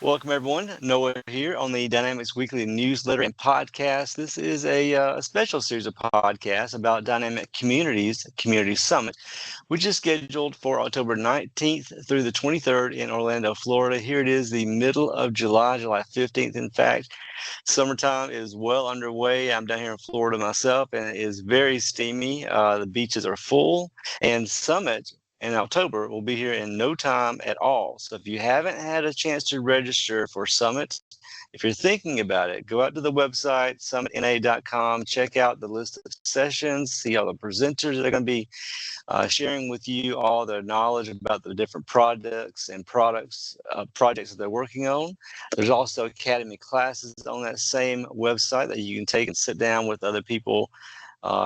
Welcome, everyone. Noah here on the Dynamics Weekly newsletter and podcast. This is a special series of podcasts about dynamic communities, Community Summit, which is scheduled for October 19th through the 23rd in Orlando, Florida. Here it is, the middle of July, July 15th, in fact. Summertime is well underway. I'm down here in Florida myself, and it is very steamy. The beaches are full, and Summit in October will be here in no time at all. So if you haven't had a chance to register for Summit, if you're thinking about it, go out to the website, SummitNA.com, check out the list of sessions, see all the presenters that are going to be sharing with you all their knowledge about the different projects that they're working on. There's also academy classes on that same website that you can take and sit down with other people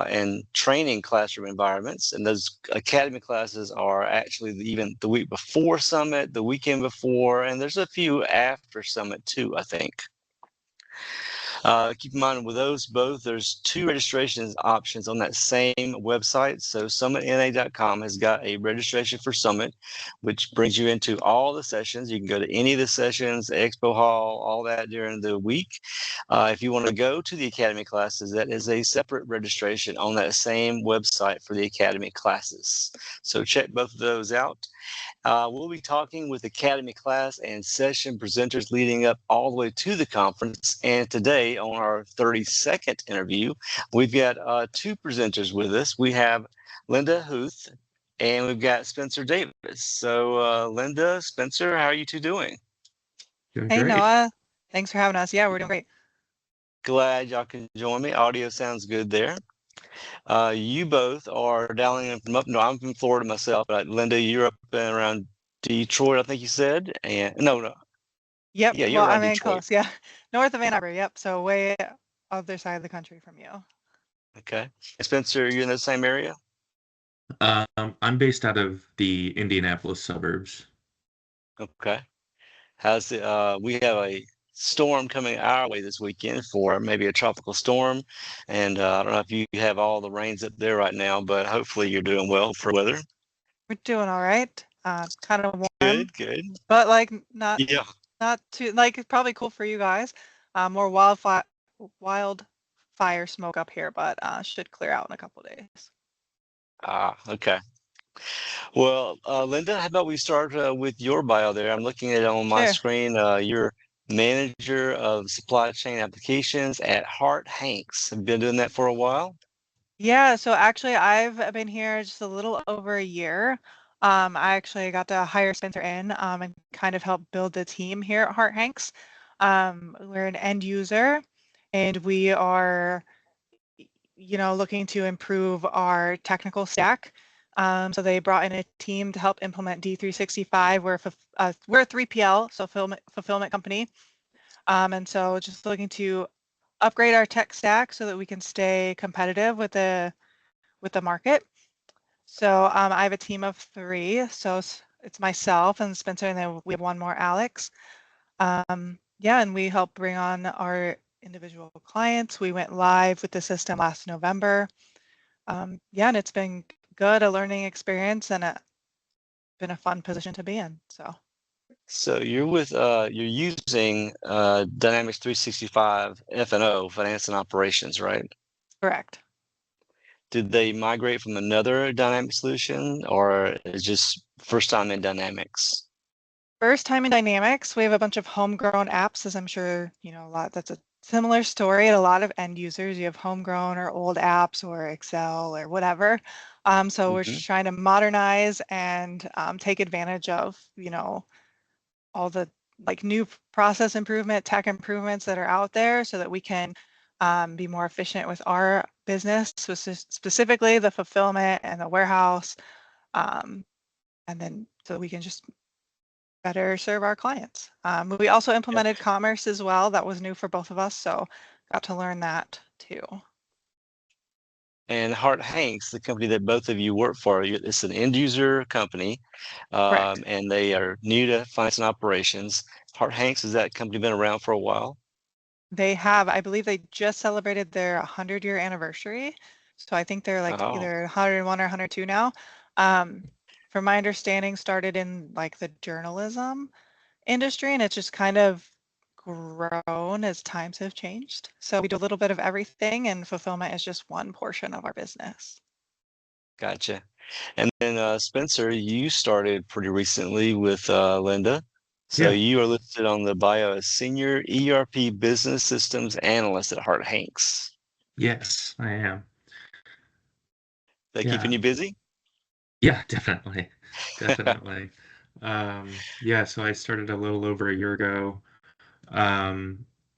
and training classroom environments. And those academy classes are actually even the week before Summit, the weekend before, and there's a few after Summit too, I think. Keep in mind with those both, there's two registration options on that same website. So SummitNA.com has got a registration for Summit, which brings you into all the sessions. You can go to any of the sessions, Expo Hall, all that during the week. If you want to go to the Academy classes, that is a separate registration on that same website for the Academy classes. So check both of those out. We'll be talking with Academy class and session presenters leading up all the way to the conference. And today on our 32nd interview, we've got two presenters with us. We have Linda Huth and we've got Spencer Davis. So Linda, Spencer, how are you two doing? Doing Hey, great. Noah. Thanks for having us. Yeah, we're doing great. Glad y'all can join me. Audio sounds good there. You both are dialing in from I'm from Florida myself, but Linda, you're up and around Detroit, I think you said. And no. Yep. Yeah, you're Well, around I'm in Detroit. close. Yeah. North of Ann Arbor. Yep. So way other side of the country from you. Okay. And Spencer, you're in the same area? I'm based out of the Indianapolis suburbs. Okay. How's it? We have a storm coming our way this weekend for maybe a tropical storm. And I don't know if you have all the rains up there right now, but hopefully you're doing well for weather. We're doing all right. Kind of warm, Good. but like not too like it's probably cool for you guys. More wildfire smoke up here, but should clear out in a couple days. Okay. Well, Linda, how about we start with your bio there? I'm looking at it on my Sure. screen. You're manager of supply chain applications at Hart Hanks. Have you been doing that for a while? Yeah, so actually I've been here just a little over a year. I actually got to hire Spencer in and kind of help build the team here at Hart Hanks. We're an end user and we are, looking to improve our technical stack. So they brought in a team to help implement D365. We're a 3PL, so fulfillment company. And so just looking to upgrade our tech stack so that we can stay competitive with the market. So I have a team of 3. So it's myself and Spencer, and then we have one more, Alex. Yeah, and we help bring on our individual clients. We went live with the system last November. Yeah, and it's been good, a learning experience, and been a fun position to be in. So you're using Dynamics 365 F&O, Finance and Operations, right? Correct. Did they migrate from another Dynamics solution, or is just first time in Dynamics? First time in Dynamics. We have a bunch of homegrown apps, as I'm sure you know a lot. That's a similar story at a lot of end users. You have homegrown or old apps or Excel or whatever. So we're just trying to modernize and take advantage of, all the new process improvement, tech improvements that are out there so that we can be more efficient with our business, specifically the fulfillment and the warehouse. And then so we can just better serve our clients. We also implemented commerce as well. That was new for both of us, so got to learn that too. And Hart Hanks, the company that both of you work for, it's an end user company, and they are new to finance and operations. Hart Hanks, has that company been around for a while? They have. I believe they just celebrated their 100-year anniversary. So I think they're either 101 or 102 now. From my understanding, started in the journalism industry, and it's just kind of grown as times have changed. So we do a little bit of everything, and fulfillment is just one portion of our business. Gotcha. And then Spencer, you started pretty recently with Linda. So Yeah. you are listed on the bio as Senior ERP Business Systems Analyst at Hart Hanks. Yes, I am. They keeping Yeah. you busy? Yeah, definitely. Definitely. Yeah, so I started a little over a year ago,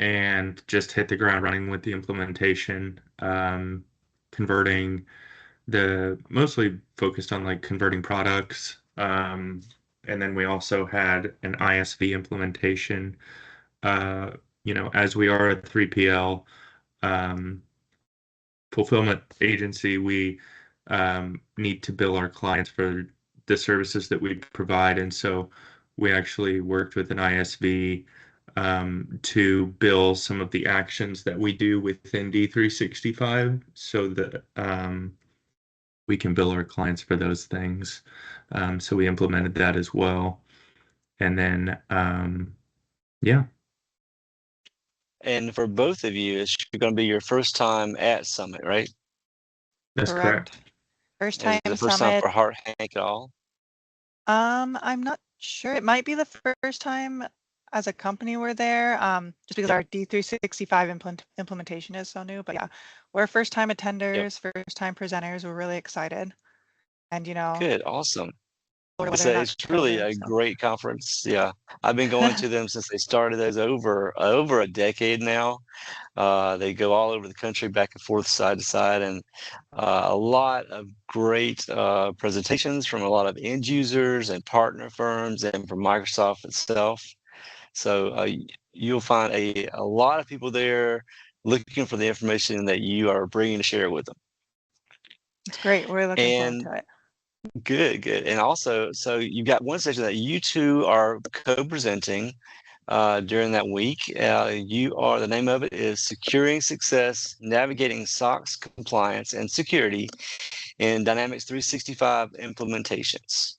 and just hit the ground running with the implementation, converting mostly focused on like converting products. And then we also had an ISV implementation. As we are a 3PL, um, fulfillment agency, we need to bill our clients for the services that we provide. And so we actually worked with an ISV to bill some of the actions that we do within D365 so that we can bill our clients for those things. So we implemented that as well. And then, yeah. And for both of you, it's going to be your first time at Summit, right? That's Correct. correct. First Is time it the first time Summit. for Hart Hank at all? I'm not sure. It might be the first time as a company we're there, just because our D365 implementation is so new. But yeah, we're first time attenders, first time presenters. We're really excited. And Good, awesome. weather in It's really October. a So. great conference. Yeah, I've been going to them since they started those over a decade now. They go all over the country, back and forth, side to side, and a lot of great presentations from a lot of end users and partner firms and from Microsoft itself. So you'll find a lot of people there looking for the information that you are bringing to share with them. It's great. We're looking forward And to it. good. And also, so you've got one session that you two are co-presenting during that week. The name of it is Securing Success, Navigating SOX Compliance and Security in Dynamics 365 Implementations.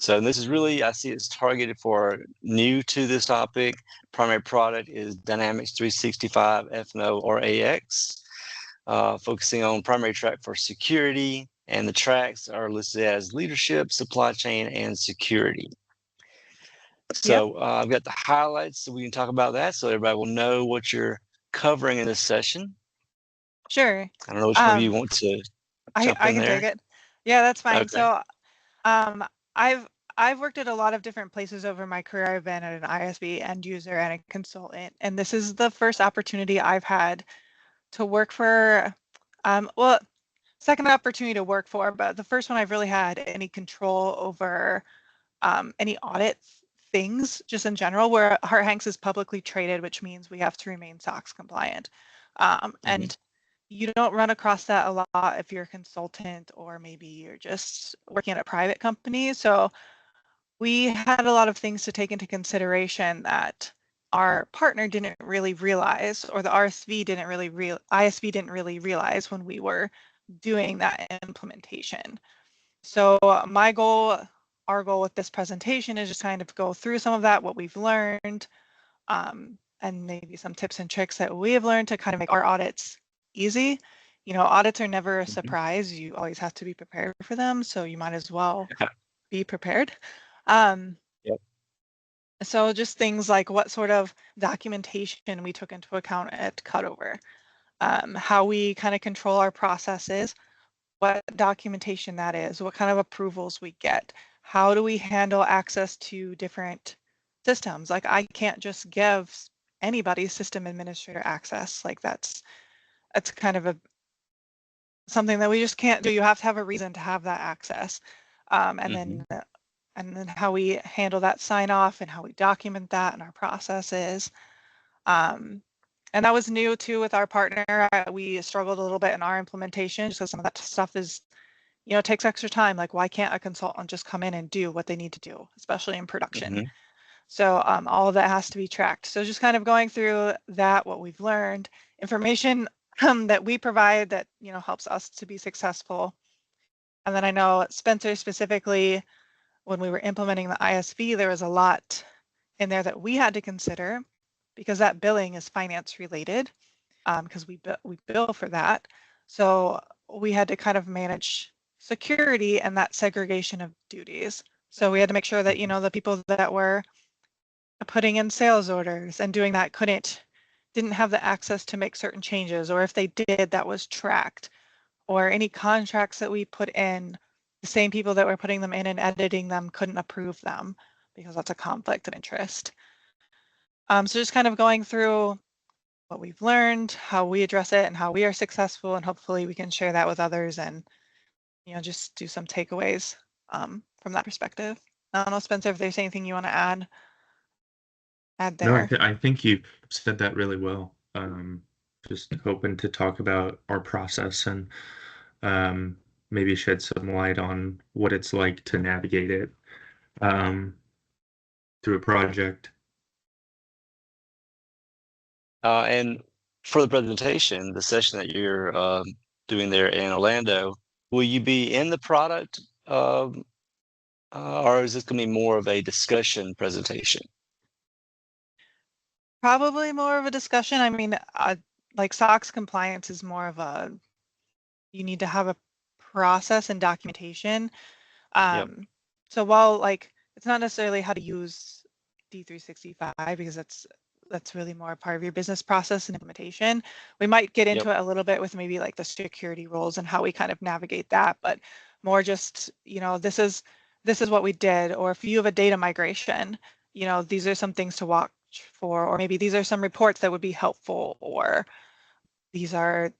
So this is really, I see it's targeted for new to this topic. Primary product is Dynamics 365 F&O or AX, focusing on primary track for security, and the tracks are listed as leadership, supply chain, and security. So I've got the highlights so we can talk about that so everybody will know what you're covering in this session. Sure. I don't know which one of you want to jump I in can there. take it. Yeah, that's fine. Okay. So I've worked at a lot of different places over my career. I've been at an ISV, end user, and a consultant, and this is the first opportunity I've had to work for. Well, second opportunity to work for, but the first one I've really had any control over any audit things, just in general. Where Hart Hanks is publicly traded, which means we have to remain SOX compliant, and you don't run across that a lot if you're a consultant or maybe you're just working at a private company. So we had a lot of things to take into consideration that our partner didn't really realize, or the ISV didn't really realize when we were doing that implementation. So our goal with this presentation is just kind of go through some of that, what we've learned, and maybe some tips and tricks that we have learned to kind of make our audits easy. Audits are never a surprise. You always have to be prepared for them, so you might as well be prepared. So just things like what sort of documentation we took into account at cutover, how we kind of control our processes, what documentation that is, what kind of approvals we get, how do we handle access to different systems. Like I can't just give anybody system administrator access. Like that's kind of something that we just can't do. You have to have a reason to have that access. And then how we handle that sign off and how we document that in our processes. And that was new too with our partner. We struggled a little bit in our implementation just because some of that stuff is, it takes extra time. Like why can't a consultant just come in and do what they need to do, especially in production? So all of that has to be tracked. So just kind of going through that, what we've learned, information that we provide that, helps us to be successful. And then I know Spencer specifically, when we were implementing the ISV, there was a lot in there that we had to consider, because that billing is finance related, because we bill for that. So we had to kind of manage security and that segregation of duties. So we had to make sure that, you know, the people that were putting in sales orders and doing that didn't have the access to make certain changes, or if they did, that was tracked, or any contracts that we put in, the same people that were putting them in and editing them couldn't approve them because that's a conflict of interest. So just kind of going through what we've learned, how we address it, and how we are successful, and hopefully we can share that with others and, you know, just do some takeaways from that perspective. I don't know, Spencer, if there's anything you want to add No, there. I think you said that really well. Just hoping to talk about our process and um, maybe shed some light on what it's like to navigate it um, through a project. And for the presentation, the session that you're doing there in Orlando, will you be in the product, or is this going to be more of a discussion presentation? Probably more of a discussion. I mean, like SOX compliance is more of you need to have a process and documentation. Yep. So while like it's not necessarily how to use D365, because that's really more a part of your business process and implementation. We might get into Yep. it a little bit with maybe like the security rules and how we kind of navigate that, but more just, you know, this is what we did. Or if you have a data migration, you know, these are some things to watch for, or maybe these are some reports that would be helpful, or these are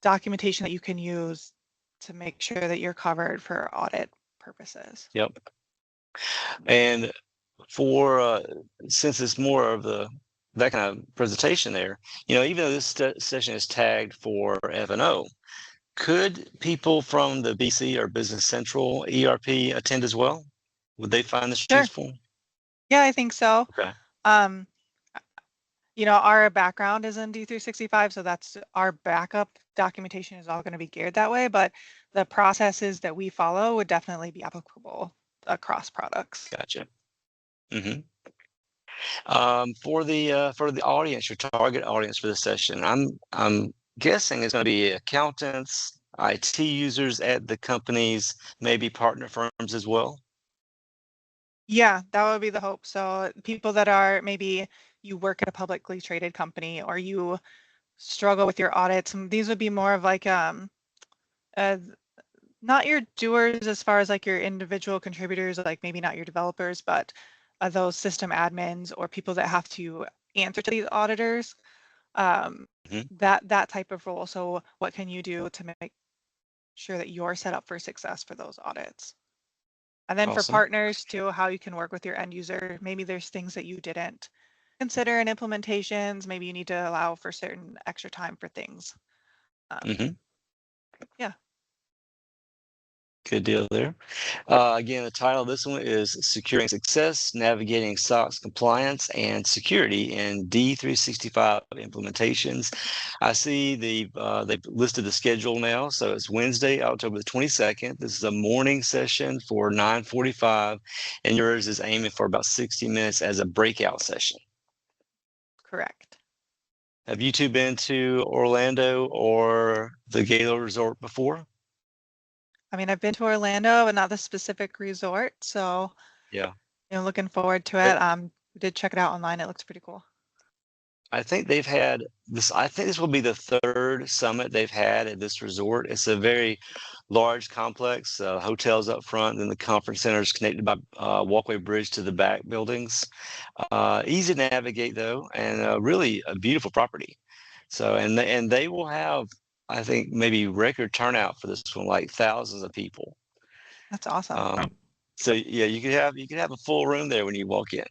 documentation that you can use to make sure that you're covered for audit purposes. Yep. And for since it's more of that kind of presentation there, you know, even though this session is tagged for F&O, could people from the BC or Business Central ERP attend as well? Would they find this Sure. useful? Yeah, I think so. Okay. You know, our background is in D365, so that's our backup documentation is all going to be geared that way, but the processes that we follow would definitely be applicable across products. Gotcha. Mm-hmm. For the audience, your target audience for this session, I'm guessing it's going to be accountants, IT users at the companies, maybe partner firms as well. Yeah, that would be the hope. So people that are maybe you work at a publicly traded company, or you struggle with your audits, and these would be more of like not your doers as far as like your individual contributors, like maybe not your developers, but those system admins or people that have to answer to these auditors, Mhm. that type of role. So what can you do to make sure that you're set up for success for those audits? And then for Awesome. partners too, how you can work with your end user. Maybe there's things that you didn't consider in implementations. Maybe you need to allow for certain extra time for things. Mm-hmm. Yeah. Good deal there. Again, the title of this one is Securing Success, Navigating SOX Compliance and Security in D365 Implementations. I see they've listed the schedule now. So it's Wednesday, October the 22nd. This is a morning session for 9:45, and yours is aiming for about 60 minutes as a breakout session. Correct. Have you two been to Orlando or the Gaylord Resort before? I mean, I've been to Orlando, but not the specific resort. So, Yeah. you know, looking forward to it. We did check it out online. It looks pretty cool. I think they've had this. I think this will be the third summit they've had at this resort. It's a very large complex, hotels up front, and the conference center is connected by walkway bridge to the back buildings. Easy to navigate though, and really a beautiful property. So, and they will have, I think, maybe record turnout for this one, like thousands of people. That's awesome. So yeah, you could have a full room there when you walk in.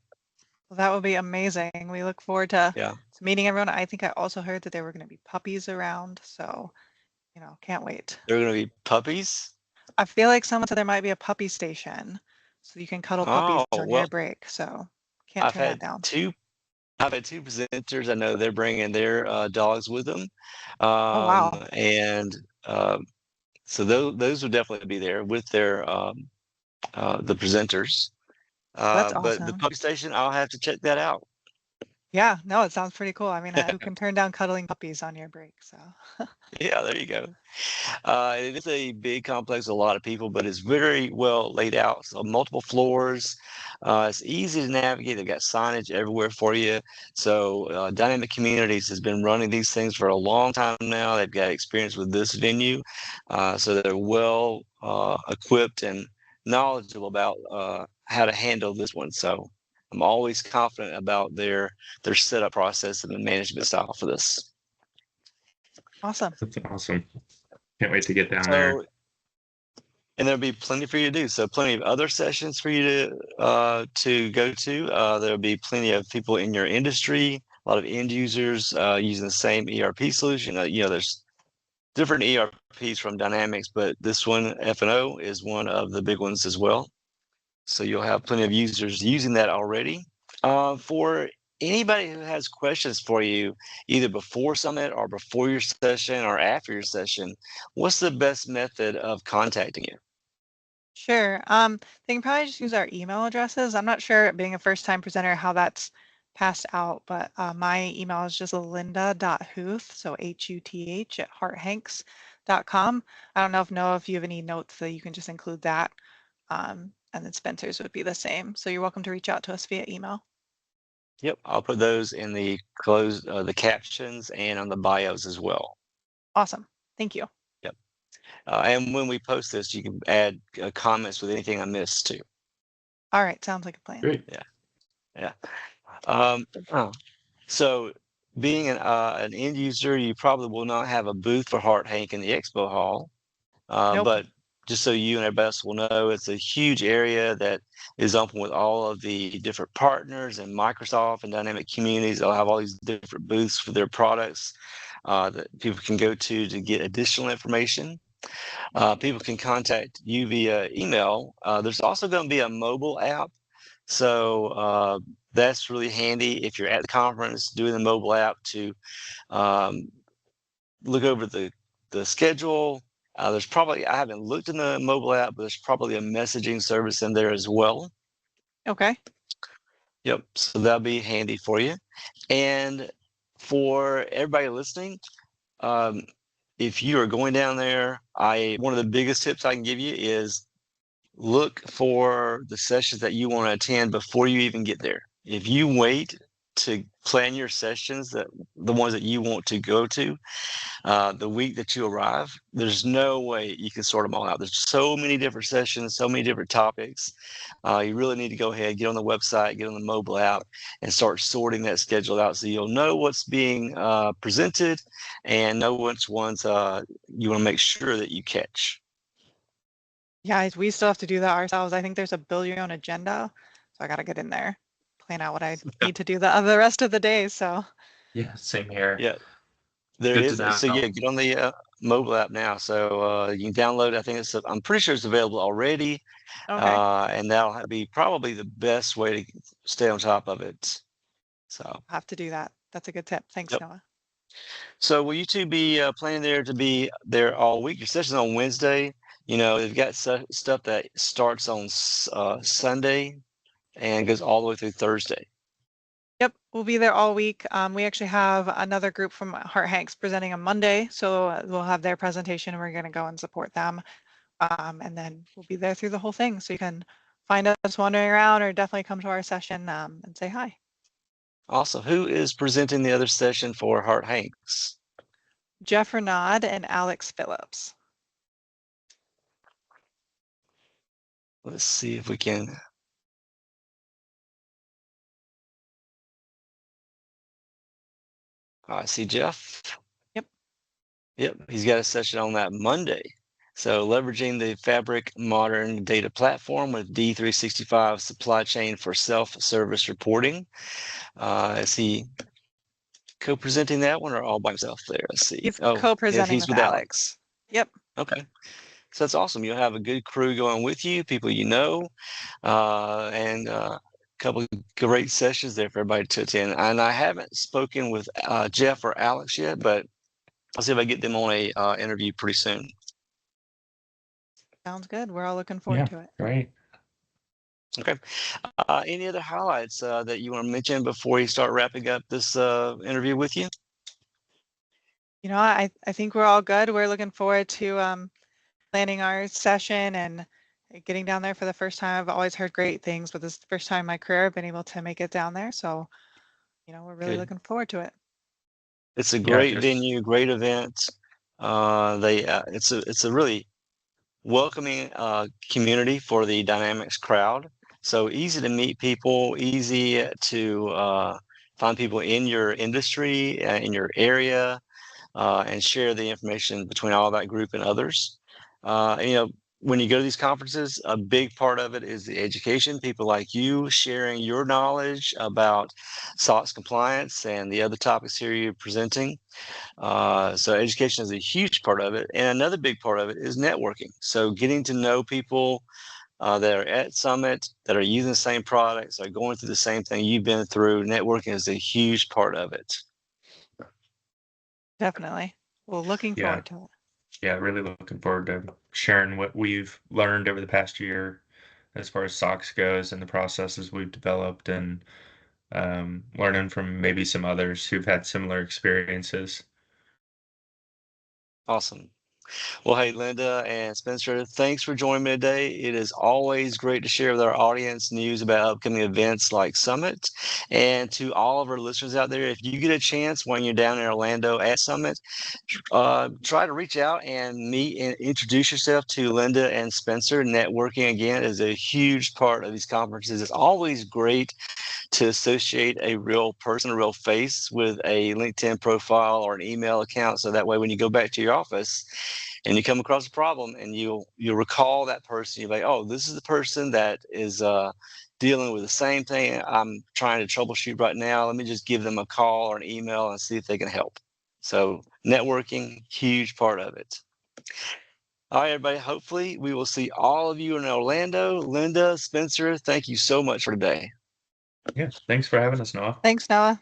Well, that would be amazing. We look forward to Yeah, meeting everyone. I think I also heard that there were going to be puppies around. So, you know, can't wait. there are going to be puppies. I feel like someone said there might be a puppy station, so you can cuddle puppies Oh on your well, break. So can't I've turn that had down. two I've had two presenters. I know they're bringing their dogs with them, Oh, wow. and so those will definitely be there with their the presenters. That's But the awesome. puppy station, I'll have to check that out. Yeah, no, it sounds pretty cool. I mean, who can turn down cuddling puppies on your break? So, Yeah, there you go. It is a big complex, a lot of people, but it's very well laid out. So multiple floors. It's easy to navigate. They've got signage everywhere for you. So Dynamic Communities has been running these things for a long time now. They've got experience with this venue, so they're well equipped and knowledgeable about how to handle this one. So I'm always confident about their setup process and the management style for this. awesome. That's awesome. Can't wait to get down there. So and there'll be plenty for you to do. So plenty of other sessions for you to go to. There'll be plenty of people in your industry, a lot of end users using the same ERP solution. There's different ERPs from Dynamics, but this one, F&O, is one of the big ones as well. So you'll have plenty of users using that already. For anybody who has questions for you, either before Summit or before your session or after your session, what's the best method of contacting you? Sure. They can probably just use our email addresses. I'm not sure, being a first-time presenter, how that's passed out, but my email is just linda.huth, so Huth at hearthanks.com. I don't know if Noah, if you have any notes that you can just include that. And then Spencer's would be the same. So you're welcome to reach out to us via email. Yep, I'll put those in the the captions and on the bios as well. Awesome. Thank you. Yep. And when we post this, you can add comments with anything I missed too. All right. Sounds like a plan. Great. Yeah. So being an end user, you probably will not have a booth for Heart Hank in the expo hall. Nope. But just so you and everybody else will know, it's a huge area that is open with all of the different partners and Microsoft and Dynamic Communities. They'll have all these different booths for their products that people can go to get additional information. People can contact you via email. There's also going to be a mobile app. So that's really handy if you're at the conference doing the mobile app to look over the schedule. There's probably, I haven't looked in the mobile app, but there's probably a messaging service in there as well. Okay. Yep. So that'll be handy for you. And for everybody listening, if you are going down there, one of the biggest tips I can give you is look for the sessions that you want to attend before you even get there. If you wait to plan your sessions, the ones that you want to go to, the week that you arrive, there's no way you can sort them all out. There's so many different sessions, so many different topics. You really need to go ahead, get on the website, get on the mobile app, and start sorting that schedule out so you'll know what's being presented and know which ones you want to make sure that you catch. Yeah, we still have to do that ourselves. I think there's a build your own agenda. So I got to get in there, plan out what I need to do the rest of the day. So Yeah, same here. Yeah, there Good to is. So know. yeah, get on the mobile app now. So you can download. I think I'm pretty sure it's available already, okay, and that'll be probably the best way to stay on top of it. So I'll have to do that. That's a good tip. Thanks, yep. Noah. So will you two be planning there to be there all week? Your session's on Wednesday. They've got stuff that starts on Sunday and goes all the way through Thursday. Yep, we'll be there all week. We actually have another group from Heart Hanks presenting on Monday, so we'll have their presentation and we're going to go and support them. And then we'll be there through the whole thing, so you can find us wandering around or definitely come to our session and say hi. Awesome. Who is presenting the other session for Heart Hanks? Jeff Renaud and Alex Phillips. Let's see if we can. I see Jeff. Yep, he's got a session on that Monday. So leveraging the Fabric Modern Data Platform with D365 Supply Chain for Self-Service Reporting. Is he co-presenting that one or all by himself there? Let's see. He's co-presenting he's with Alex. Yep. Okay. So that's awesome. You'll have a good crew going with you, people you know, and a couple of great sessions there for everybody to attend. And I haven't spoken with Jeff or Alex yet, but I'll see if I get them on a interview pretty soon. Sounds good. We're all looking forward to it. Great. Okay. Any other highlights that you want to mention before we start wrapping up this interview with you? I think we're all good. We're looking forward to planning our session and getting down there for the first time. I've always heard great things, but this is the first time in my career I've been able to make it down there. So, we're really Good. looking forward to it. It's a Yeah, great just venue, great event. It's a really welcoming community for the Dynamics crowd. So easy to meet people, easy to find people in your industry, in your area, and share the information between all that group and others. When you go to these conferences, a big part of it is the education. People like you sharing your knowledge about SOX compliance and the other topics here you're presenting. So education is a huge part of it. And another big part of it is networking. So getting to know people that are at Summit, that are using the same products, are going through the same thing you've been through. Networking is a huge part of it. Definitely. Well, looking yeah, forward to it. yeah, really looking forward to sharing what we've learned over the past year as far as SOX goes and the processes we've developed, and learning from maybe some others who've had similar experiences. Awesome. Well, hey, Linda and Spencer, thanks for joining me today. It is always great to share with our audience news about upcoming events like Summit. And to all of our listeners out there, if you get a chance when you're down in Orlando at Summit, try to reach out and meet and introduce yourself to Linda and Spencer. Networking, again, is a huge part of these conferences. It's always great to associate a real person, a real face with a LinkedIn profile or an email account. So that way, when you go back to your office and you come across a problem and you'll recall that person, you're like, oh, this is the person that is dealing with the same thing I'm trying to troubleshoot right now. Let me just give them a call or an email and see if they can help. So networking, huge part of it. All right, everybody. Hopefully we will see all of you in Orlando. Linda, Spencer, thank you so much for today. Yeah, thanks for having us, Noah. Thanks, Noah.